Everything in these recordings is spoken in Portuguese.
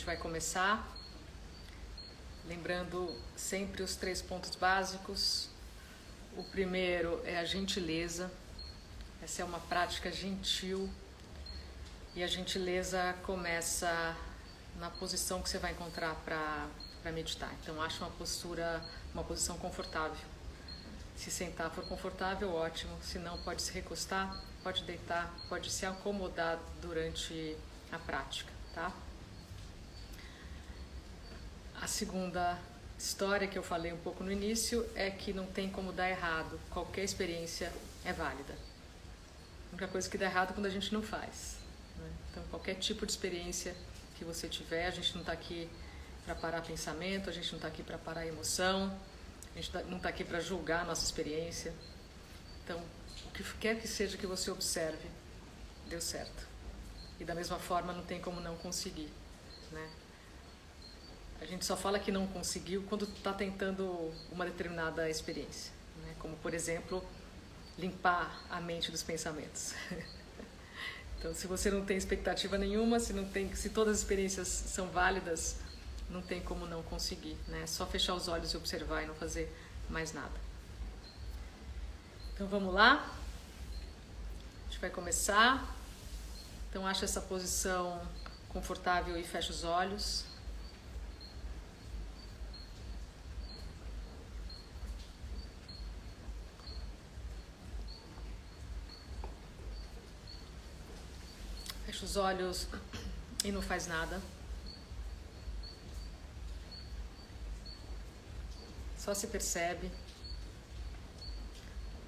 gente vai começar. Lembrando sempre os 3 pontos básicos. O primeiro é a gentileza. Essa é uma prática gentil. E a gentileza começa na posição que você vai encontrar para meditar. Então, acha uma posição confortável. Se sentar for confortável, ótimo. Se não, pode se recostar, pode deitar, pode se acomodar durante a prática, tá? A segunda história que eu falei um pouco no início é que não tem como dar errado. Qualquer experiência é válida. A única coisa que dá errado é quando a gente não faz, né? Então, qualquer tipo de experiência que você tiver, a gente não está aqui para parar pensamento, a gente não está aqui para parar emoção, a gente não está aqui para julgar a nossa experiência. Então, o que quer que seja que você observe, deu certo. E da mesma forma, não tem como não conseguir, né? A gente só fala que não conseguiu quando está tentando uma determinada experiência, né? Como, por exemplo, limpar a mente dos pensamentos. Então, se você não tem expectativa nenhuma, se todas as experiências são válidas, não tem como não conseguir, né? É só fechar os olhos e observar e não fazer mais nada. Então, vamos lá? A gente vai começar. Então, acha essa posição confortável e fecha os olhos. Fecha os olhos e não faz nada. Só se percebe.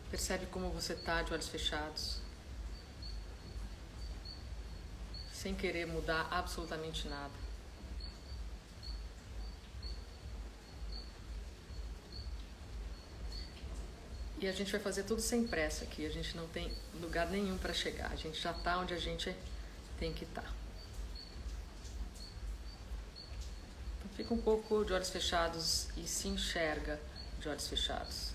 Percebe como você está de olhos fechados. Sem querer mudar absolutamente nada. E a gente vai fazer tudo sem pressa aqui. A gente não tem lugar nenhum para chegar. A gente já está onde a gente tem que estar. Então, fica um pouco de olhos fechados e se enxerga de olhos fechados.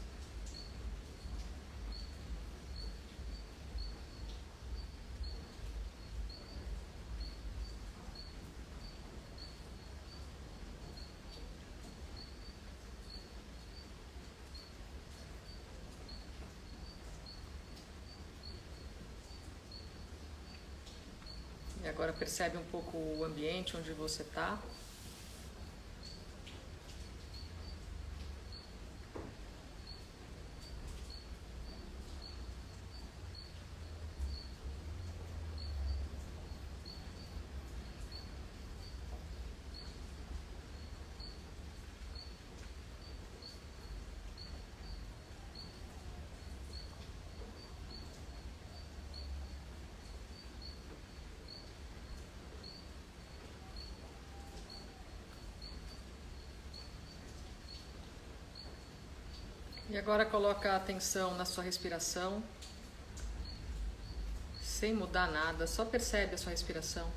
E agora percebe um pouco o ambiente onde você está. E agora coloca a atenção na sua respiração, sem mudar nada, só percebe a sua respiração.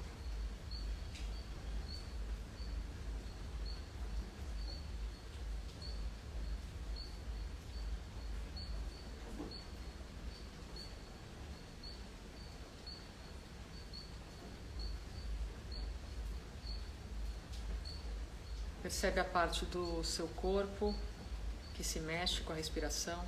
Percebe a parte do seu corpo que se mexe com a respiração.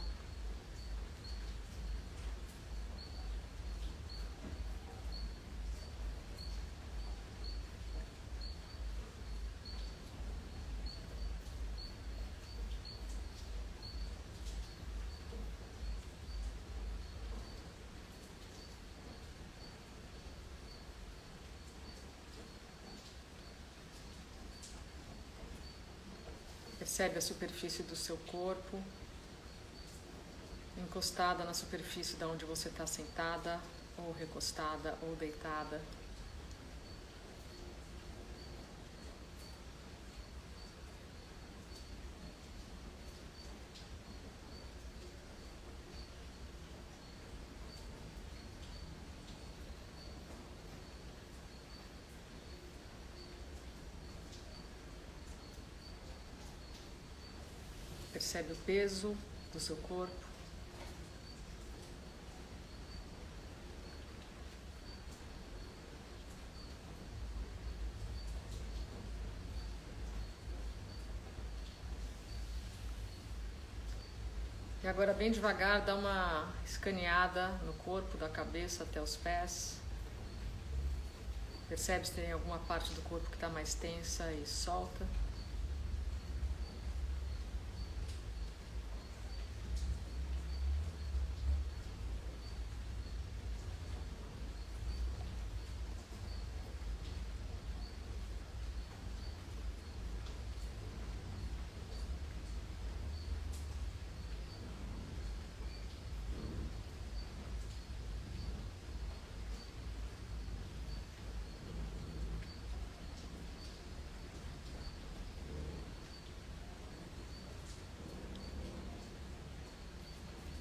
Percebe a superfície do seu corpo, encostada na superfície de onde você está sentada, ou recostada, ou deitada. Percebe o peso do seu corpo. E agora bem devagar dá uma escaneada no corpo, da cabeça até os pés. Percebe se tem alguma parte do corpo que está mais tensa e solta.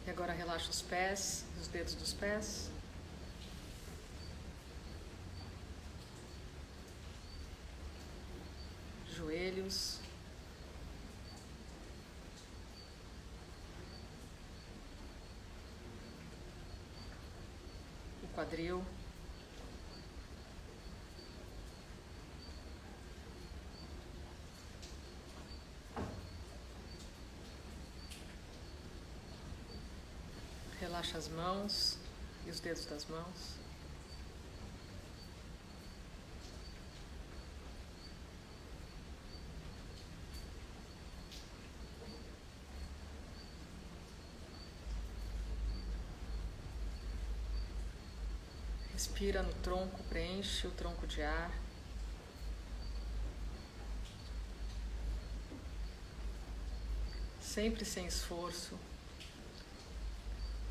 E agora relaxa os pés, os dedos dos pés. Joelhos. O quadril. Relaxa as mãos e os dedos das mãos. Respira no tronco, preenche o tronco de ar. Sempre sem esforço.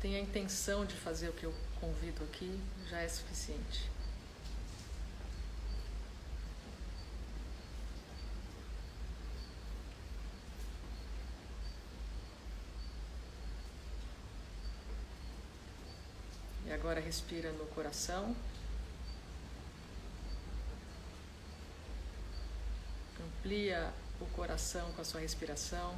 Tenha a intenção de fazer o que eu convido aqui, já é suficiente. E agora respira no coração. Amplia o coração com a sua respiração.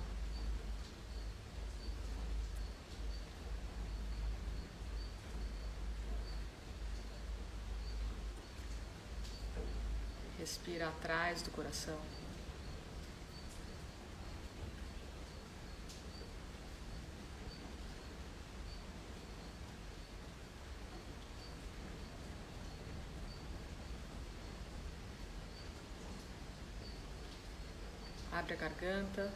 Respira atrás do coração. Abre a garganta.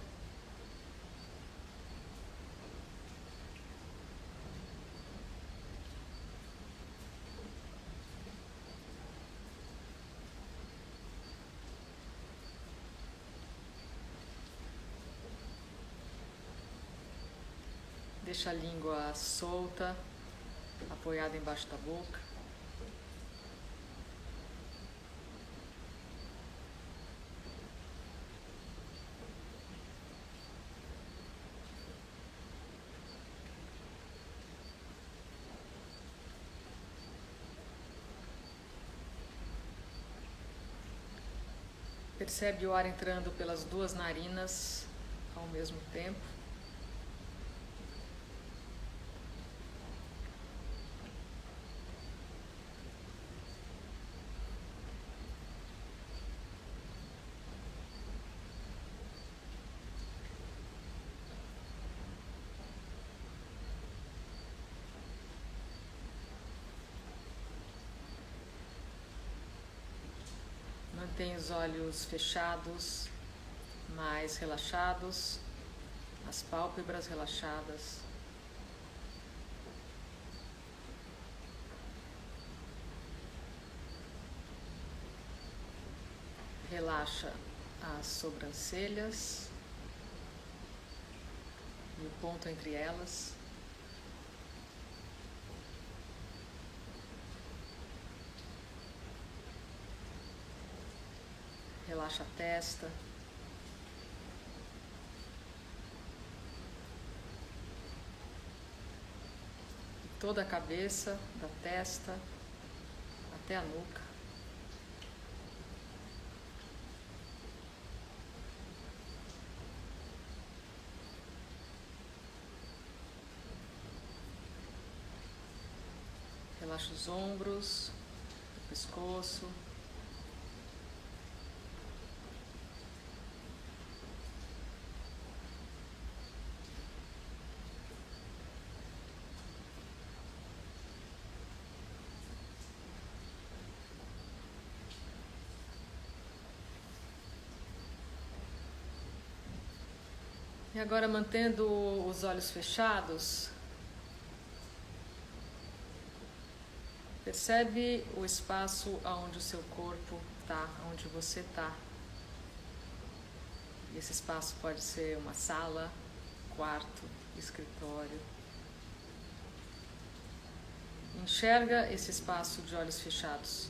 Deixa a língua solta, apoiada embaixo da boca. Percebe o ar entrando pelas duas narinas ao mesmo tempo. Mantém os olhos fechados, mais relaxados, as pálpebras relaxadas. Relaxa as sobrancelhas e o ponto entre elas. Relaxa a testa. E toda a cabeça, da testa até a nuca. Relaxa os ombros, o pescoço. E agora, mantendo os olhos fechados, percebe o espaço onde o seu corpo está, onde você está. Esse espaço pode ser uma sala, quarto, escritório. Enxerga esse espaço de olhos fechados.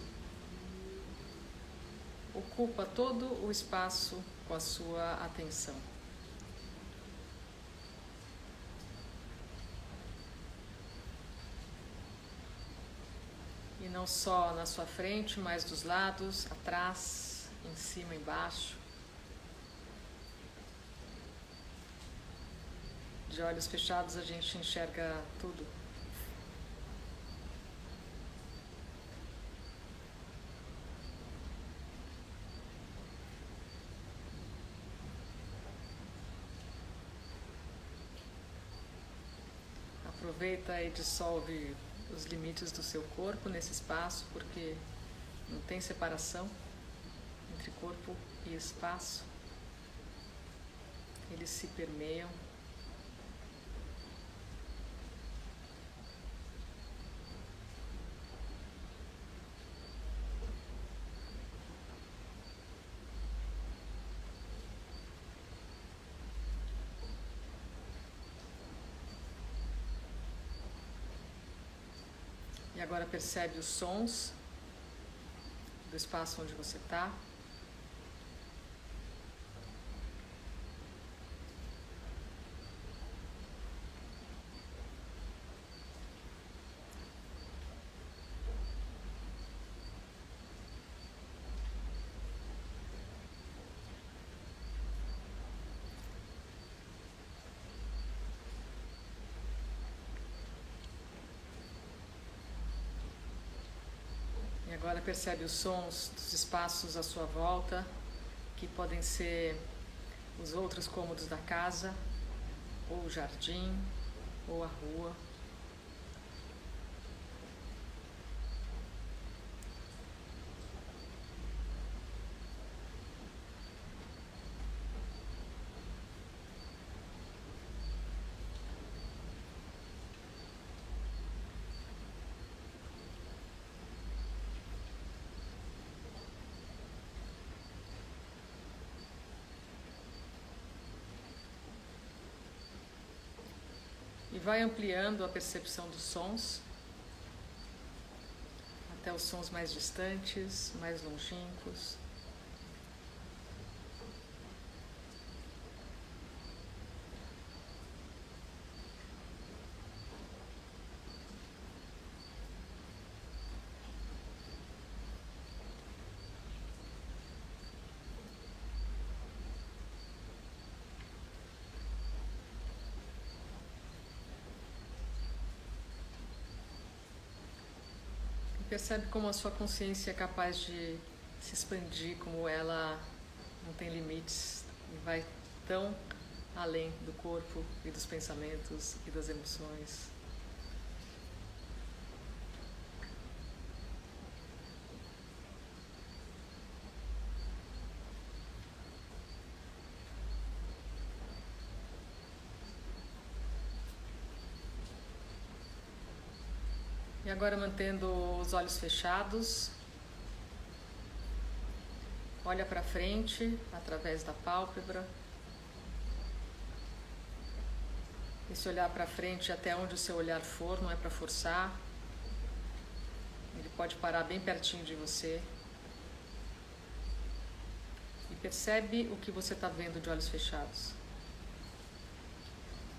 Ocupa todo o espaço com a sua atenção. E não só na sua frente, mas dos lados, atrás, em cima, embaixo. De olhos fechados a gente enxerga tudo. Aproveita e dissolve os limites do seu corpo nesse espaço, porque não tem separação entre corpo e espaço. Eles se permeiam. E agora percebe os sons do espaço onde você está. E agora percebe os sons dos espaços à sua volta, que podem ser os outros cômodos da casa, ou o jardim, ou a rua. E vai ampliando a percepção dos sons, até os sons mais distantes, mais longínquos. Percebe como a sua consciência é capaz de se expandir, como ela não tem limites e vai tão além do corpo e dos pensamentos e das emoções. E agora, mantendo os olhos fechados, olha para frente através da pálpebra. Esse olhar para frente até onde o seu olhar for, não é para forçar. Ele pode parar bem pertinho de você. E percebe o que você está vendo de olhos fechados.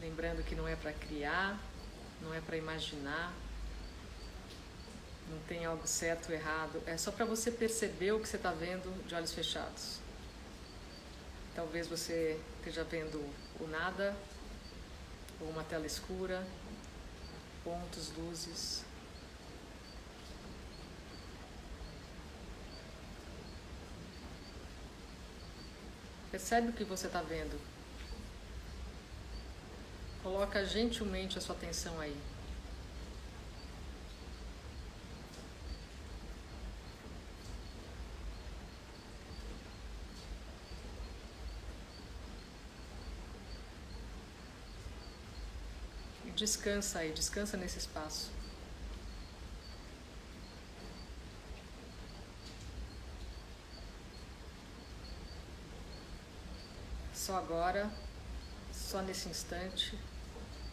Lembrando que não é para criar, não é para imaginar. Não tem algo certo ou errado, é só para você perceber o que você está vendo de olhos fechados. Talvez você esteja vendo o nada, ou uma tela escura, pontos, luzes. Percebe o que você está vendo. Coloca gentilmente a sua atenção aí. descansa aí, descansa nesse espaço. Só agora, só nesse instante,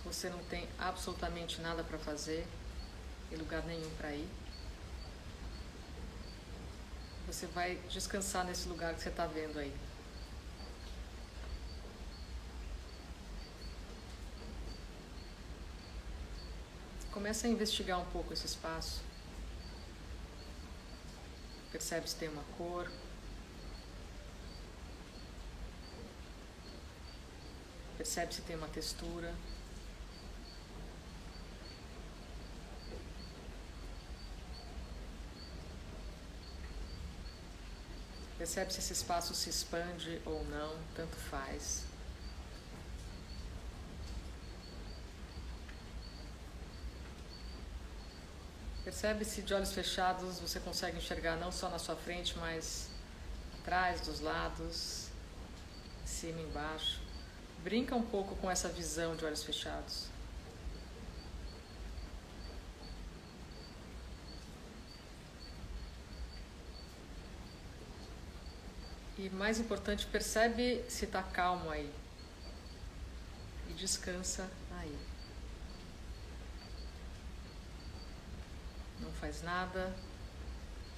você não tem absolutamente nada para fazer e lugar nenhum para ir. Você vai descansar nesse lugar que você está vendo aí. Começa a investigar um pouco esse espaço. Percebe se tem uma cor. Percebe se tem uma textura. Percebe se esse espaço se expande ou não, tanto faz. Percebe se de olhos fechados você consegue enxergar não só na sua frente, mas atrás, dos lados, em cima, embaixo. Brinca um pouco com essa visão de olhos fechados. E mais importante, percebe se está calmo aí. E descansa aí. Não faz nada,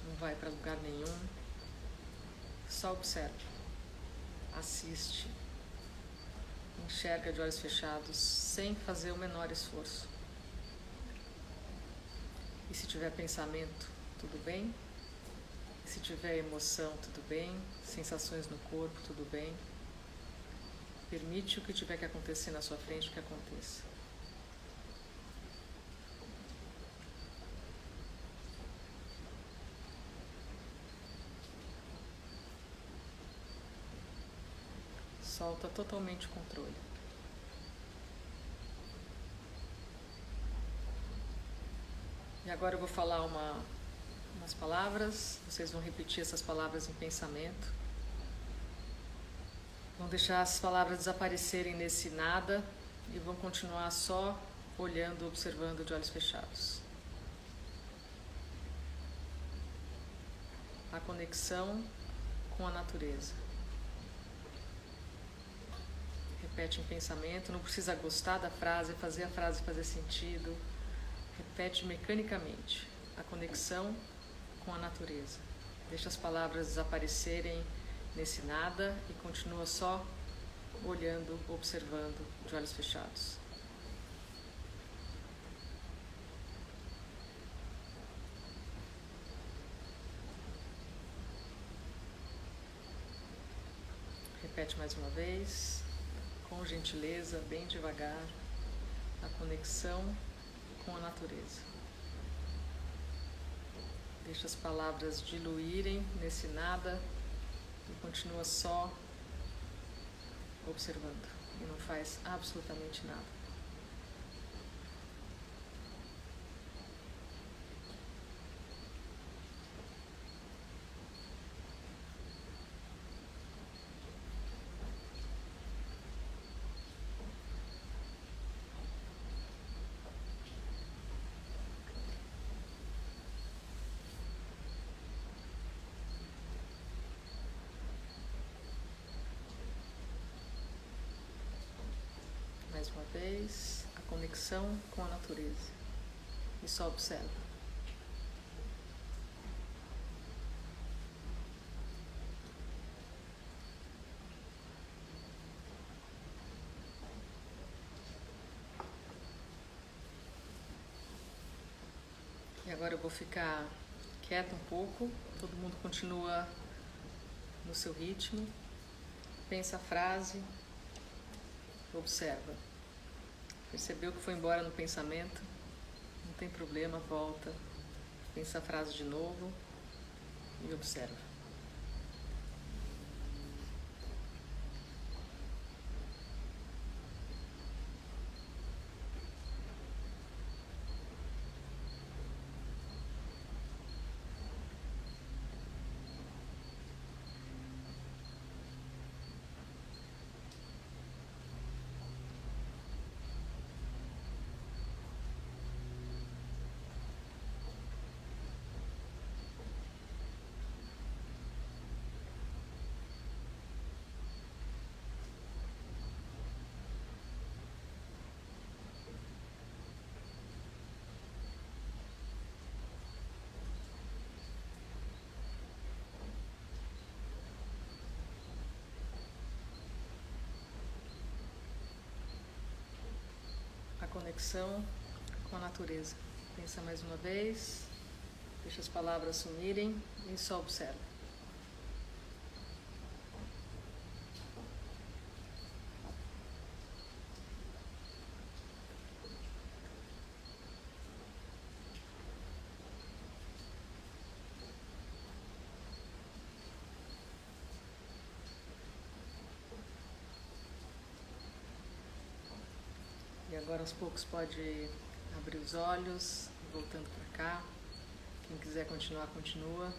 não vai para lugar nenhum. Só observa, assiste, enxerga de olhos fechados sem fazer o menor esforço. E se tiver pensamento, tudo bem. E se tiver emoção, tudo bem. Sensações no corpo, tudo bem. Permite o que tiver que acontecer na sua frente que aconteça. Solta totalmente o controle. E agora eu vou falar umas palavras, vocês vão repetir essas palavras em pensamento. Vão deixar as palavras desaparecerem nesse nada e vão continuar só olhando, observando de olhos fechados. A conexão com a natureza. Repete em pensamento, não precisa gostar da frase, fazer a frase fazer sentido. Repete mecanicamente a conexão com a natureza. Deixa as palavras desaparecerem nesse nada e continua só olhando, observando de olhos fechados. Repete mais uma vez. Com gentileza, bem devagar, a conexão com a natureza. Deixa as palavras diluírem nesse nada e continua só observando. E não faz absolutamente nada. Mais uma vez, a conexão com a natureza. E só observa. E agora eu vou ficar quieta um pouco. Todo mundo continua no seu ritmo. Pensa a frase. Observa. Percebeu que foi embora no pensamento? Não tem problema, volta. Pensa a frase de novo e observa. conexão com a natureza. Pensa mais uma vez, deixa as palavras sumirem e só observa. E agora aos poucos pode abrir os olhos, voltando para cá. Quem quiser continuar, continua.